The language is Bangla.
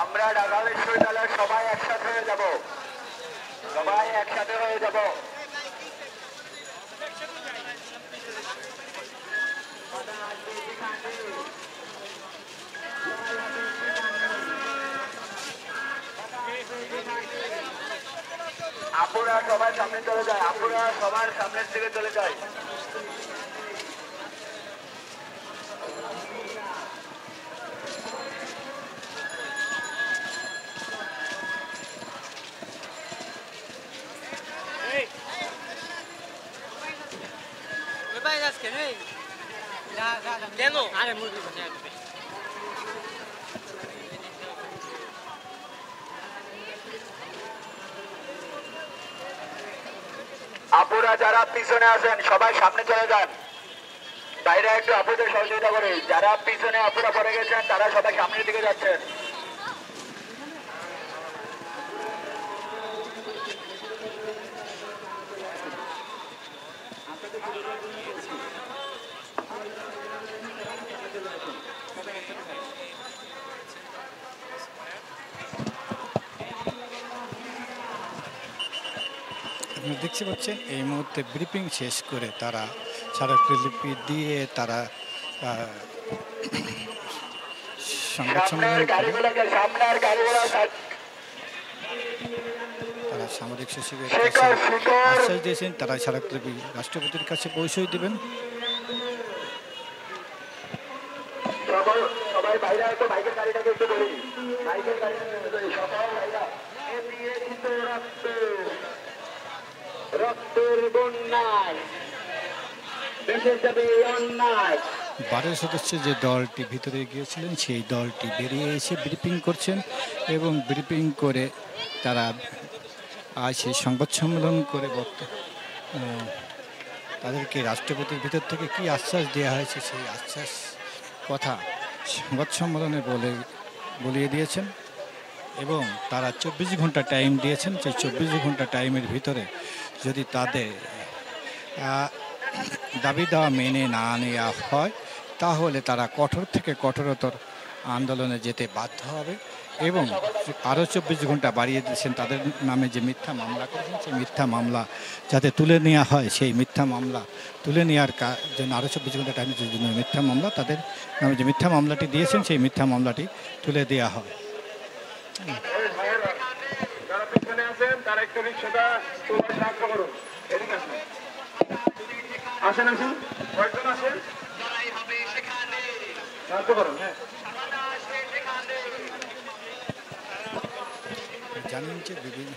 আমরা ঢাকা বিশ্ববিদ্যালয়ের সবাই একসাথে হয়ে যাব, সবাই একসাথে হয়ে যাব। আপুরা সবাই সামনে চলে যায়, আপুরা সবার সামনের দিকে চলে যায়। আপুরা যারা পিছনে আছেন সবাই সামনে চলে যান, বাইরে একটু আপুদের সহযোগিতা করে। যারা পিছনে আপুরা পড়ে গেছেন তারা সবাই সামনের দিকে যাচ্ছেন। দেখতে পাচ্ছেন এই মুহূর্তে ব্রিফিং শেষ করে তারা স্মারকলিপি দিয়ে তারা সংবাদ সম্মেলন তারা সামরিক সচিবের কাছে আশ্বাস দিয়েছেন তারা স্মারকলিপি রাষ্ট্রপতির কাছে পৌঁছে দেবেন। সবাই বাইরে একটু বাইকের গাড়িটাকে একটু বলি, বাইকের গাড়িটা সবাই বাইরে রক্তের বন্যায় দেশে যাবে অন্যায়। 12 সদস্য যে দলটি ভিতরে গিয়েছিলেন সেই দলটি বেরিয়ে এসে ব্রিফিং করছেন এবং ব্রিফিং করে তারা আজ সেই সংবাদ সম্মেলন করে তাদেরকে রাষ্ট্রপতির ভিতর থেকে কি আশ্বাস দেওয়া হয়েছে সেই আশ্বাস কথা সংবাদ সম্মেলনে বলিয়ে দিয়েছেন এবং তারা 24 ঘন্টা টাইম দিয়েছেন। সেই 24 ঘন্টা টাইমের ভিতরে যদি তাদের দাবি দেওয়া মেনে না নেওয়া হয় তাহলে তারা কঠোর থেকে কঠোরতর আন্দোলনে যেতে বাধ্য হবে এবং আরও 24 ঘন্টা বাড়িয়ে দিয়েছেন তাদের নামে যে মিথ্যা মামলা করেছেন সেই মিথ্যা মামলা যাতে তুলে নেওয়া হয়, সেই মিথ্যা মামলা তুলে নেওয়ার জন্য আরও 24 ঘন্টা টাইমের জন্য মিথ্যা মামলা তাদের নামে যে মিথ্যা মামলাটি দিয়েছেন সেই মিথ্যা মামলাটি তুলে দেওয়া হয়। যারা পিছনে আছেন তারা একটু রিক্সাটা সাহায্য করুন, এদিকে আসুন, আসেন আসুন, কয়েকজন আসেন, সাহায্য করুন। হ্যাঁ, জানেন যে বিভিন্ন